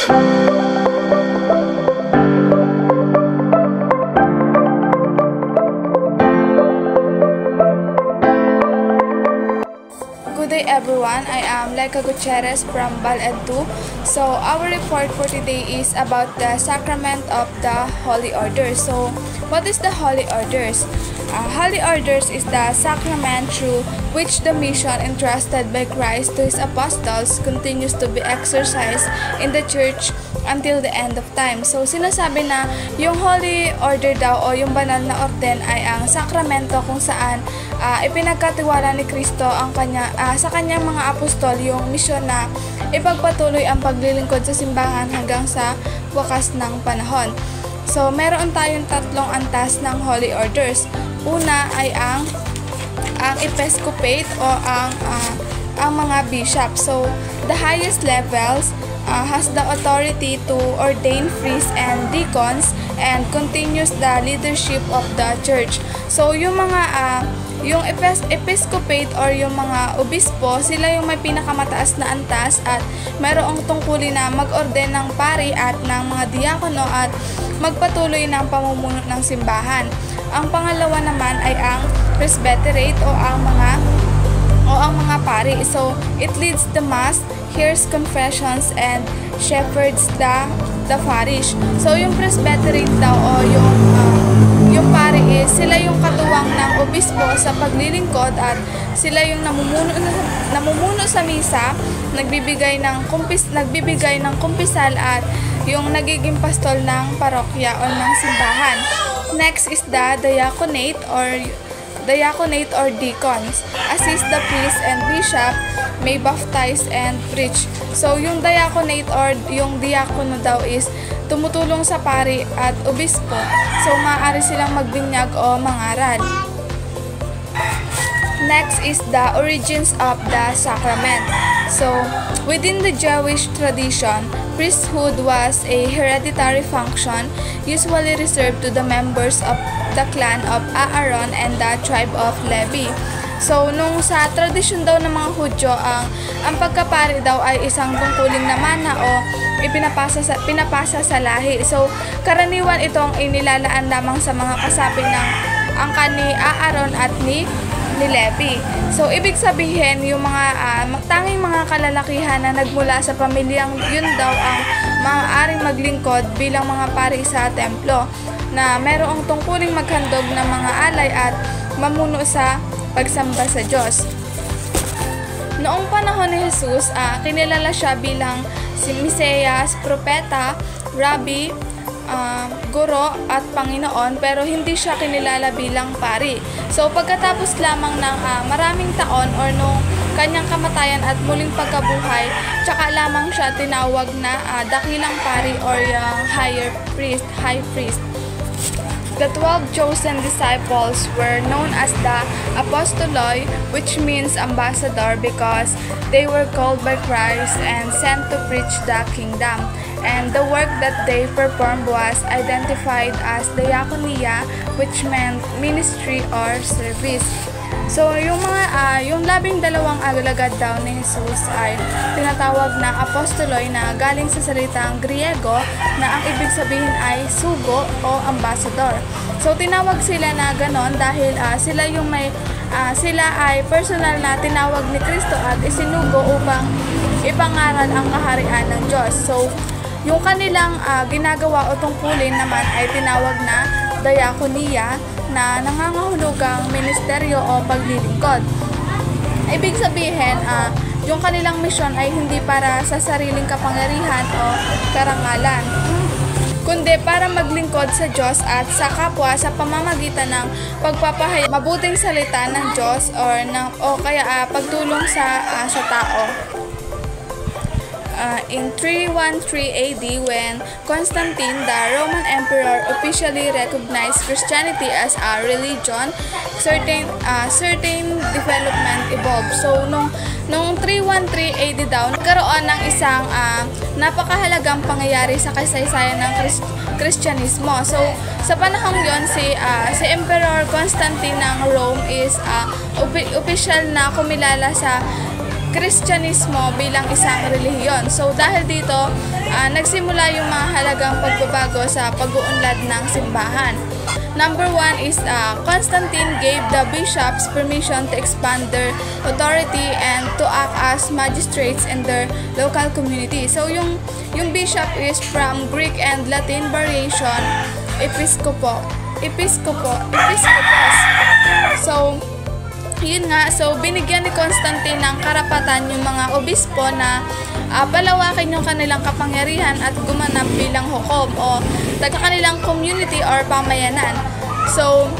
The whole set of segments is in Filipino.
Good day everyone, I am Laika Gutierrez from Baled 2. So our report for today is about the Sacrament of the Holy Orders. So what is the Holy Orders? Holy Orders is the sacrament through which the mission entrusted by Christ to His apostles continues to be exercised in the church until the end of time. So sinasabi na yung Holy Order daw o yung banal na orden ay ang sakramento kung saan ipinagkatiwala ni Kristo ang sa kanyang mga apostol yung misyon na ipagpatuloy ang paglilingkod sa simbahan hanggang sa wakas ng panahon. So meron tayong tatlong antas ng Holy Orders. Una ay ang episcopate o ang mga bishop. So the highest levels has the authority to ordain priests and deacons and continues the leadership of the church. So yung episcopate or yung mga obispo, sila yung may pinakamataas na antas at mayroong tungkulin na mag-orden ng pari at ng mga diakono at magpatuloy ng pamumuno ng simbahan. Ang pangalawa naman ay ang presbyterate o ang mga pari. So it leads the mass, hears confessions and shepherds the parish. So yung presbyterate daw o yung pari is sila yung katuwang ng obispo sa paglilingkod at sila yung namumuno sa misa, nagbibigay ng kumpisal at yung nagiging pastol ng parokya o ng simbahan. Next is the diaconate or deacons. Assist the priest and bishop, may baptize and preach. So yung diaconate or yung diakono daw is tumutulong sa pari at obispo. So maaari silang magbinyag o mangaral. Next is the origins of the sacrament. So within the Jewish tradition, priesthood was a hereditary function usually reserved to the members of the clan of Aaron and the tribe of Levi. So nung sa tradisyon daw ng mga Hudyo, ang pagkapari daw ay isang tungkuling na mana o pinapasa sa lahi. So karaniwan itong inilalaan lamang sa mga kasapi ng angkan ni Aaron at ni Levi. So ibig sabihin yung mga tanging mga kalalakihan na nagmula sa pamilyang yun daw ang maaaring maglingkod bilang mga pari sa templo na merong tungkuling maghandog ng mga alay at mamuno sa pagsamba sa Diyos. Noong panahon ni Jesus, kinilala siya bilang si Mesiyas, propeta, rabbi, guro at Panginoon, pero hindi siya kinilala bilang pari. So pagkatapos lamang ng maraming taon or nung kanyang kamatayan at muling pagkabuhay, tsaka lamang siya tinawag na dakilang pari or yung high priest. The 12 chosen disciples were known as the apostoloi, which means ambassador, because they were called by Christ and sent to preach the kingdom. And the work that they performed was identified as diaconia, which meant ministry or service. So yung yung 12 alagad daw ni Jesus ay tinatawag na apostoloi na galing sa salitang Griego na ang ibig sabihin ay sugo o ambassador. So tinawag sila na ganon dahil sila ay personal na tinawag ni Kristo at isinugo upang ipangaral ang kaharian ng Diyos. So yung kanilang ginagawa o tungkulin naman ay tinawag na diakonia na nangangahulugang ministeryo o paglilingkod. Ibig sabihin, yung kanilang misyon ay hindi para sa sariling kapangyarihan o karangalan, kundi para maglingkod sa Diyos at sa kapwa sa pamamagitan ng pagpapahayag mabuting salita ng Diyos o kaya pagtulong sa tao. In 313 AD, when Constantine, the Roman Emperor, officially recognized Christianity as a religion, certain development evolved. So, nung 313 AD daw, nagkaroon ng isang napakahalagang pangyayari sa kasaysayan ng Kristyanismo. So, sa panahong yon si Emperor Constantine ng Rome is official na kumilala sa Kristyanismo bilang isang relihiyon. So dahil dito, nagsimula yung mga halagang pagbabago sa pag-uunlad ng simbahan. Number 1 is Constantine gave the bishops permission to expand their authority and to act as magistrates in their local community. So yung bishop is from Greek and Latin variation, episkopos. So yun nga, so binigyan ni Constantine ng karapatan yung mga obispo na palawakin yung kanilang kapangyarihan at gumanap bilang hukom o taga kanilang community or pamayanan. So,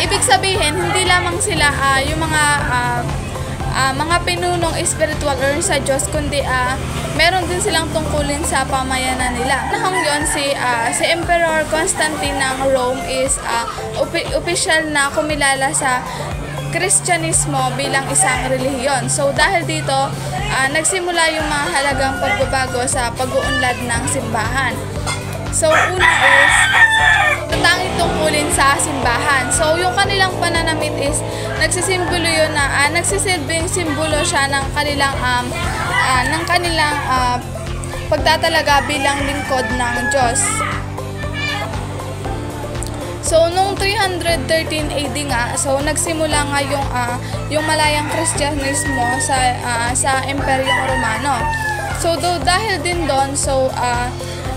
ibig sabihin, hindi lamang sila yung mga pinunong spiritual or sa Diyos, kundi meron din silang tungkulin sa pamayanan nila. Nahong yun, si Emperor Constantine ng Rome is official na kumilala sa Kristyanismo bilang isang relihiyon. So dahil dito, nagsimula yung mga halagang pagbabago sa pag-uunlad ng simbahan. So una is tatanging tungkulin sa simbahan. So yung kanilang pananamit is nagsisimbolo yun na nagsisilbing simbolo siya ng kanilang pagtatalaga bilang lingkod ng Diyos. So, noong 313 AD nga, so nagsimula nga yung malayang Kristyanismo sa Imperyong Romano. So, dahil din doon, so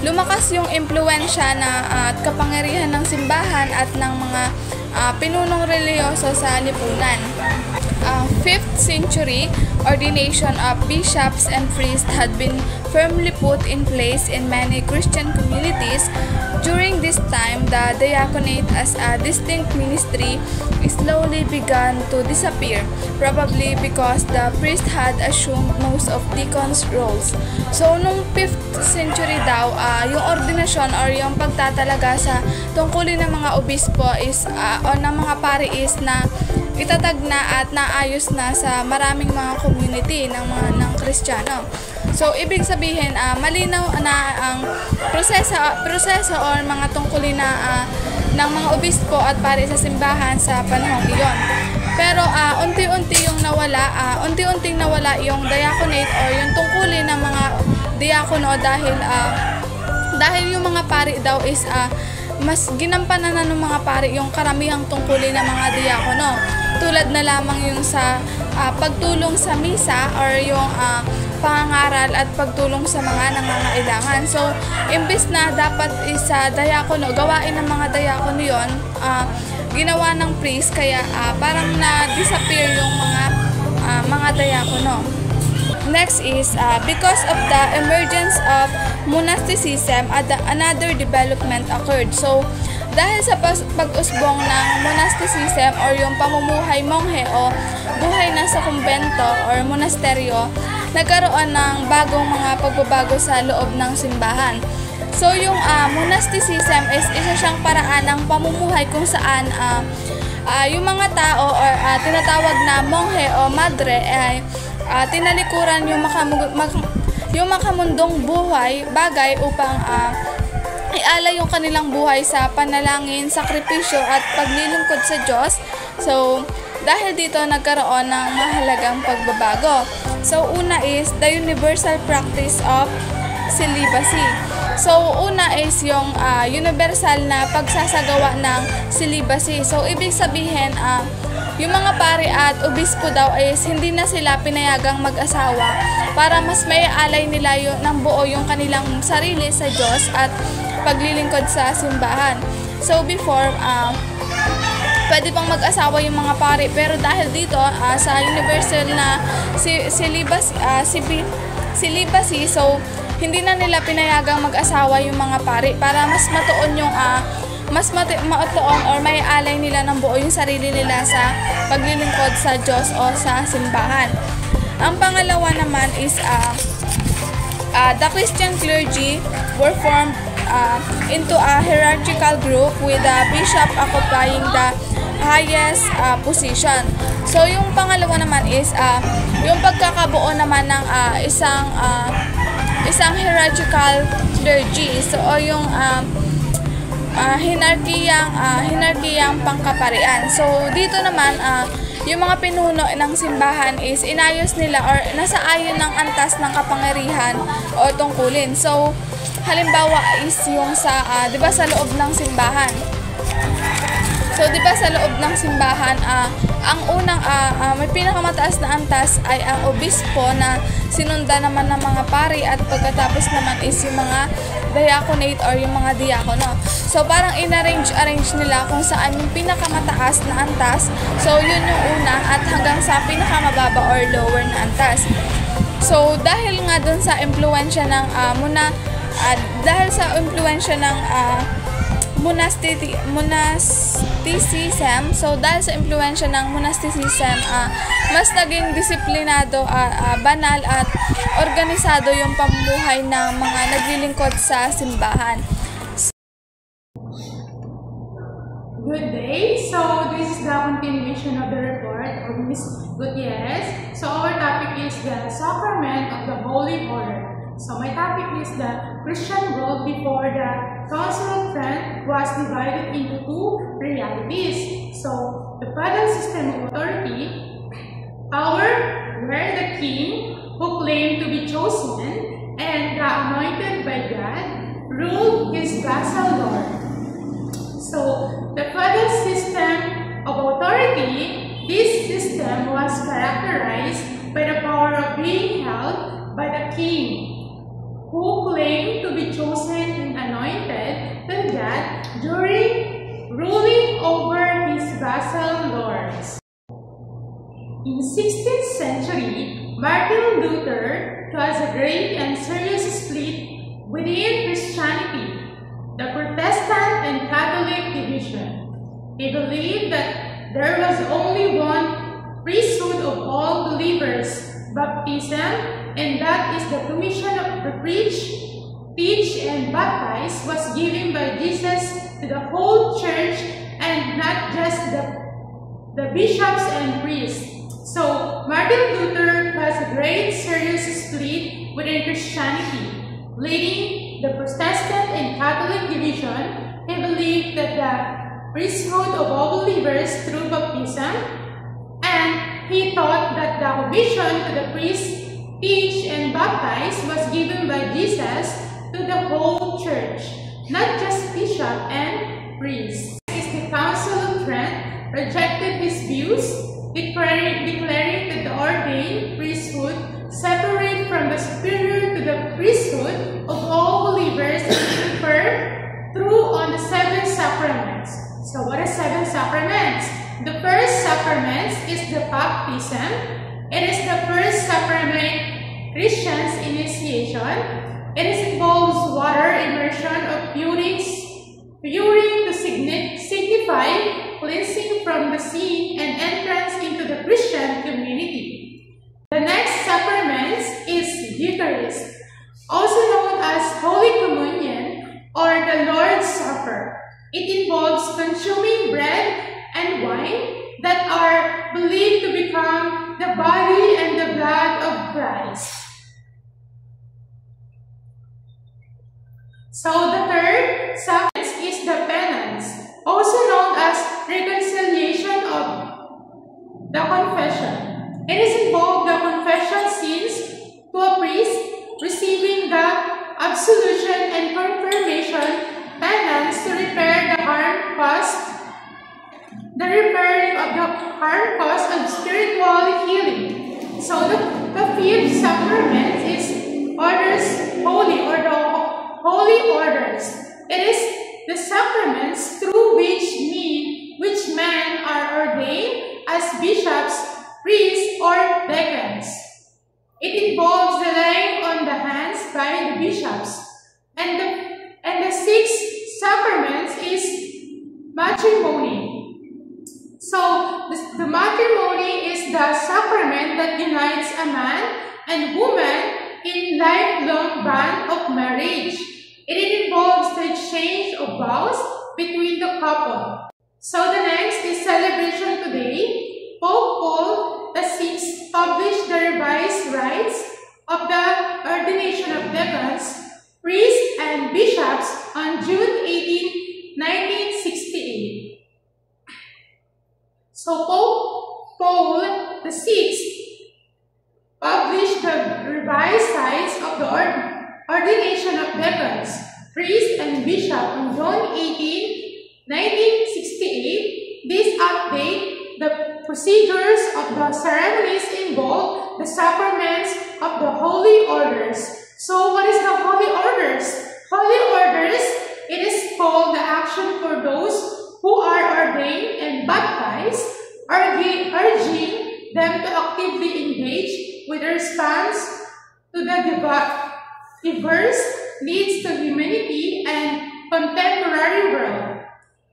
lumakas yung impluwensya at kapangyarihan ng simbahan at ng mga pinunong reliyoso sa lipunan. 5th century, ordination of bishops and priests had been firmly put in place in many Christian communities. During this time, the diaconate as a distinct ministry slowly began to disappear, probably because the priest had assumed most of deacons' roles. So, nung 5th century daw, yung ordinasyon or yung pagtatalaga sa tungkulin ng mga obispo is, o ng mga pari is na itatag na at naayos na sa maraming mga community ng Kristiyano. So, ibig sabihin, malinaw na ang proseso o mga tungkulin ng mga obispo at pari sa simbahan sa panahong iyon. Pero unti-unting nawala yung diaconate or yung tungkulin ng mga diakono dahil yung mga pari daw is mas ginampanan na ng mga pari yung karamihang tungkulin ng mga diakono. Tulad na lamang yung sa pagtulong sa misa or yung pangangaral at pagtulong sa mga nangangailangan. So, imbis na dapat isa diakono, gawain ng mga diakono yon, ginawa ng priest, kaya parang na-disappear yung mga diakono. Next is, because of the emergence of monasticism, another development occurred. So, dahil sa pag-usbong ng monasticism or yung pamumuhay monghe o buhay na sa kumbento or monasteryo, nagkaroon ng bagong mga pagbabago sa loob ng simbahan. So, yung monasticism is isa siyang paraan ng pamumuhay kung saan yung mga tao or tinatawag na monghe o madre ay tinalikuran yung makamundong bagay upang ialay yung kanilang buhay sa panalangin, sakripisyo at paglilingkod sa Diyos. So, dahil dito nagkaroon ng mahalagang pagbabago. So, una is the universal practice of celibacy. So, una is yung universal na pagsasagawa ng celibacy. So, ibig sabihin, yung mga pari at obispo daw is hindi na sila pinayagang mag-asawa para mas may alay nila ng buo yung kanilang sarili sa Diyos at paglilingkod sa simbahan. So, before, pwede pang mag-asawa yung mga pari, pero dahil dito sa universal na celibacy, so hindi na nila pinayagang mag-asawa yung mga pari para mas matuon yung matuon or may alay nila ng buo yung sarili nila sa paglilingkod sa Diyos o sa simbahan. Ang pangalawa naman is the Christian clergy were formed into a hierarchical group with the bishop occupying the highest position. So, yung pangalawa naman is yung pagkakabuo naman ng isang hierarchical clergy. So, o yung hinarkiyang pangkaparian. So, dito naman yung mga pinuno ng simbahan is inayos nila or nasa ayon ng antas ng kapangyarihan o tungkulin. So, halimbawa is yung sa, di ba sa loob ng simbahan. So, di ba sa loob ng simbahan, ang unang may pinakamataas na antas ay ang obispo na sinundan naman ng mga pari at pagkatapos naman is yung mga diaconate or yung mga diakono. So, parang inarrange nila kung saan yung pinakamataas na antas. So, yun yung una at hanggang sa pinakamababa or lower na antas. So, dahil nga dun sa impluensya ng monasticism. So, dahil sa impluensya ng monasticism, mas naging disiplinado, banal at organisado yung pamumuhay ng mga naglilingkod sa simbahan. Good day. So, this is the continuation of the report of Ms. Gutierrez. So, our topic is the sacrament of the Holy Order. So, my topic is the Christian world before the Council of Trent was divided into two realities. So, the feudal system of authority, power, where the king, who claimed to be chosen and the anointed by God, ruled his vassal lord. So, the feudal system of authority, this system was characterized by the power of being held by the king, who claimed to be chosen and anointed by God during ruling over his vassal lords. In 16th century, Martin Luther caused a great and serious split within Christianity, the Protestant and Catholic division. He believed that there was only one priesthood of all believers, baptism, and that is the commission of the preach, teach, and baptize was given by Jesus to the whole church and not just the bishops and priests. So, Martin Luther has a great serious split within Christianity, leading the Protestant and Catholic division. He believed that the priesthood of all believers through baptism, and he thought that the commission to the priests, teach, and baptize was given by Jesus to the whole church, not just bishop and priest. The Council of Trent rejected his views, declaring that the ordained priesthood separate from the superior to the priesthood of all believers and refer through on the 7 sacraments. So what are 7 sacraments? The first sacrament is the baptism. It is the first sacrament Christian's initiation. It involves water immersion of puring to signify cleansing from the sin and entrance into the Christian community. The next sacrament is Eucharist, also known as Holy Communion or the Lord's Supper. It involves consuming bread and wine that are believed to become the body and the blood of Christ. So the third sacrament is the penance, also known as reconciliation of the confession. It is involved the confession sins to a priest, receiving the absolution and confirmation penance to repair the harm caused. The repairing of the harm caused of spiritual healing. So the fifth sacrament is orders holy or the holy orders. It is the sacraments through which men are ordained as bishops, priests, or deacons. It involves the laying on the hands by the bishops. And the sixth sacrament is matrimony. So, the matrimony is the sacrament that unites a man and woman in lifelong bond of marriage. It involves the exchange of vows between the couple. So, the next is celebration today. Pope Paul VI published the revised rites of the ordination of deacons, priests, and bishops on June 18, 1968. So Pope ordination of deacons, priests, and bishop on June 18, 1968. This update the procedures of the ceremonies involve the sacraments of the holy orders. So what is the holy orders? Holy orders, it is called the action for those who are ordained and baptized, urging them to actively engage with a response to the diverse needs of humanity and contemporary world.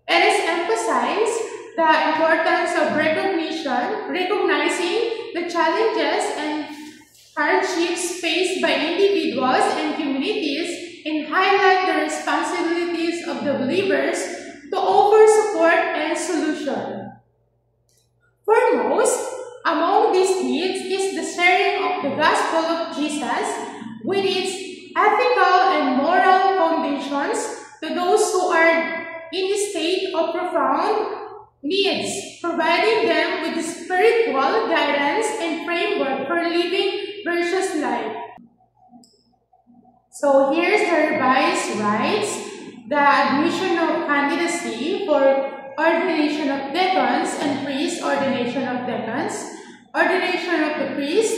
It is emphasized the importance of recognizing the challenges and hardships faced by individuals and communities, and highlight the responsibilities of the believers to offer support and solution. Foremost among these needs is the sharing of the gospel of Jesus with its ethical and moral foundations to those who are in a state of profound needs, providing them with the spiritual guidance and framework for living virtuous life. So here's the revised rites: the admission of candidacy for ordination of deacons and priests, ordination of deacons, ordination of the priest,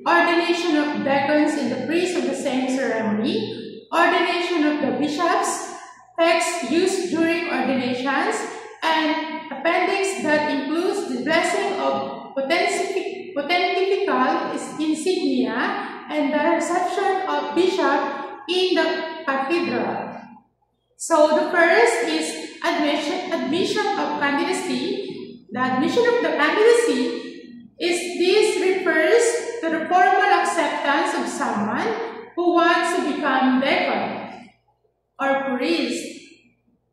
ordination of deacons and the priests of the same ceremony, ordination of the bishops, text used during ordinations, and appendix that includes the blessing of pontifical insignia and the reception of bishop in the cathedral. So the first is admission of candidacy. The admission of the candidacy this refers to the formal acceptance of someone who wants to become deacon or priest.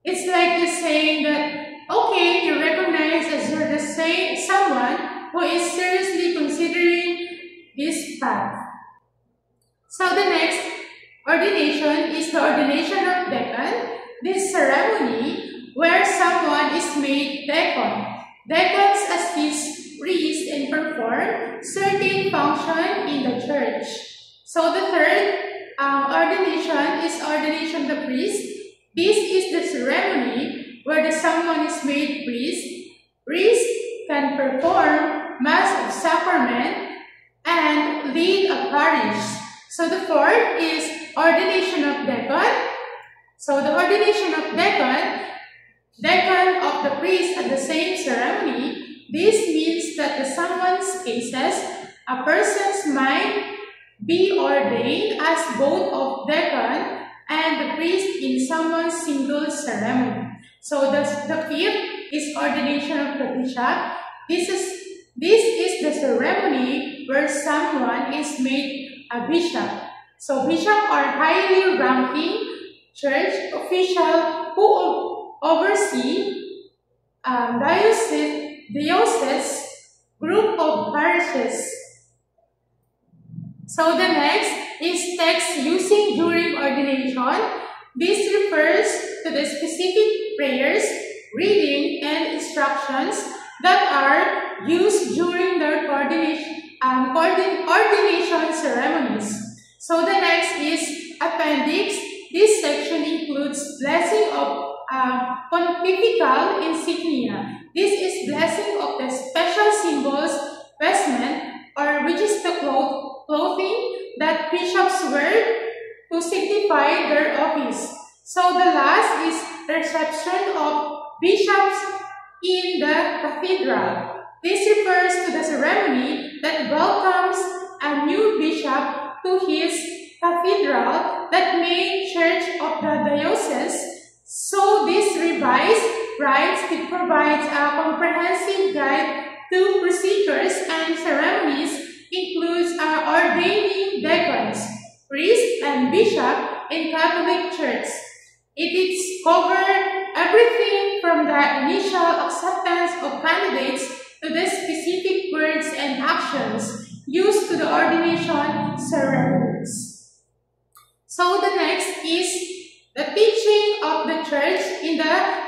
It's like you're saying that, okay, you recognize as you're the same someone who is seriously considering this path. So the next ordination is the ordination of deacon. This ceremony where someone is made deacon. Deacons assist priests and perform certain function in the church. So the third ordination is ordination of the priest. This is the ceremony where someone is made priest. Priest can perform Mass of Sacrament and lead a parish. So the fourth is ordination of deacon. So the ordination of deacon of the priest at the same ceremony. This means that in someone's cases, a person's might be ordained as both of deacon and the priest in someone's single ceremony. So the fifth is ordination of the bishop. This is the ceremony where someone is made a bishop. So bishops are highly ranking church officials who oversee diocese group of parishes. So the next is text using during ordination. This refers to the specific prayers, reading, and instructions that are used during the ordination ceremonies. So the next is appendix. This section includes blessing of pontifical insignia. This is blessing of the special symbols, vestment, or which is the clothing that bishops wear to signify their office. So the last is reception of bishops in the cathedral. This refers to the ceremony that welcomes a new bishop to his cathedral, that main church of the diocese. So this revised rites provides a comprehensive guide to procedures and ceremonies, includes ordaining deacons, priests, and bishops in Catholic Church. It covers everything from the initial acceptance of candidates to the specific words and actions used to the ordination ceremonies. So the next is the teaching of the church in the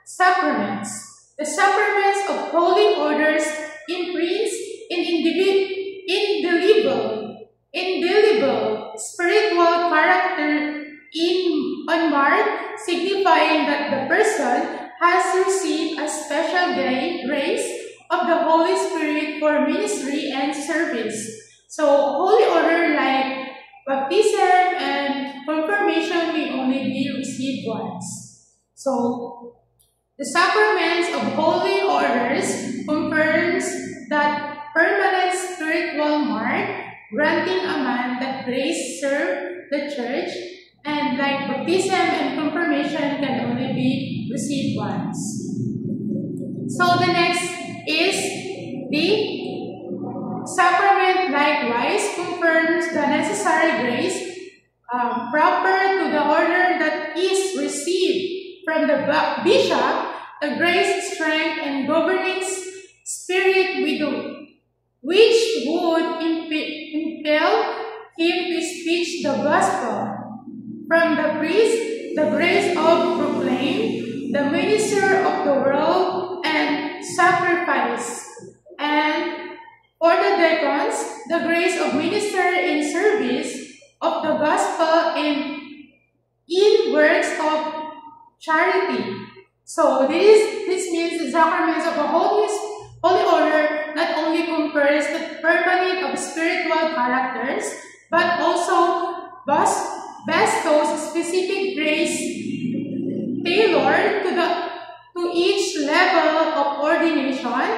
sacraments. The sacraments of holy orders imprints an indelible spiritual character on mark, signifying that the person has received a special grace of the Holy Spirit for ministry and service. So, holy order like baptism and confirmation may only be received once. So, the sacraments of holy orders confirms that permanent spiritual mark, granting a man the grace serve the church, and like baptism and confirmation can only be received once. So the next is the sacrament likewise confirms the necessary grace proper to the order that is received from the bishop, the grace, strength, and governing spirit which would impel him to speak the gospel. From the priest, the grace of proclaim, the minister of the world, and sacrifice. And for the deacons, the grace of minister in service of the gospel in works of charity. So this means the sacraments of the holy order not only confers the permanent of spiritual characters, but also bestows specific grace tailored to each level of ordination,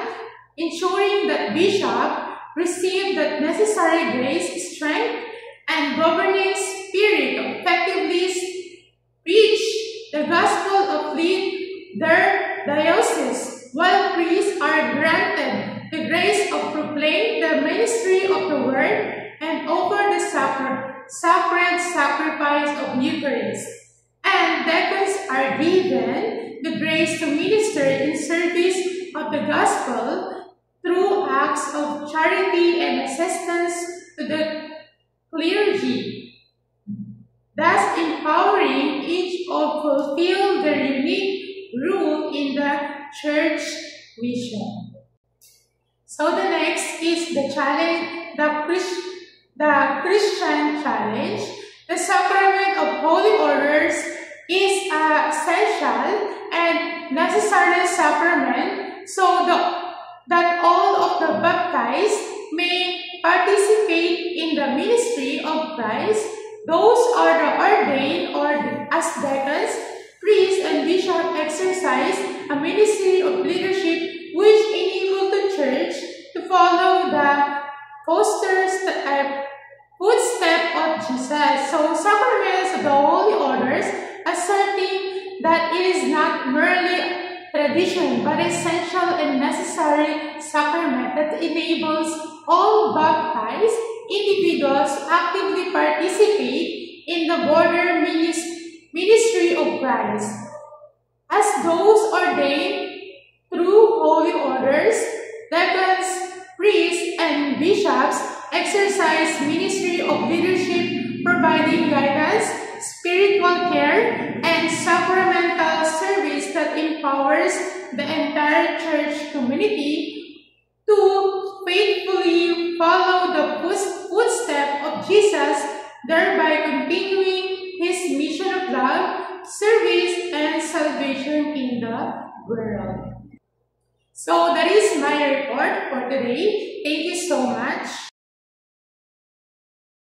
ensuring that bishop receive the necessary grace, strength, and governing spirit to effectively preach the gospel of their diocese, while priests are granted the grace of proclaim the ministry of the word and offer the sacred sacrifice of Eucharist. And deacons are given the grace to minister in service of the gospel through acts of charity and assistance to the clergy, thus empowering each to fulfill their unique role in the church mission. So the next is the challenge, the Christian challenge. The sacrament of holy orders is an essential and necessary sacrament so that all of the baptized may participate in the ministry of Christ. Those are the ordained or as deacons, priests, and bishops exercise a ministry of leadership which enable the church to follow the footstep of Jesus. So sacraments of the holy orders asserting that it is not merely tradition but essential and necessary sacrament that enables all baptized individuals to actively participate in the broader ministry of Christ. As those ordained through holy orders, deacons, priests, and bishops exercise ministry of leadership, providing guidance, spiritual care, and sacramental service that empowers the entire church community to faithfully follow the footsteps of Jesus, thereby continuing his mission of love, service, and salvation in the world. So that is my report for today. Thank you so much.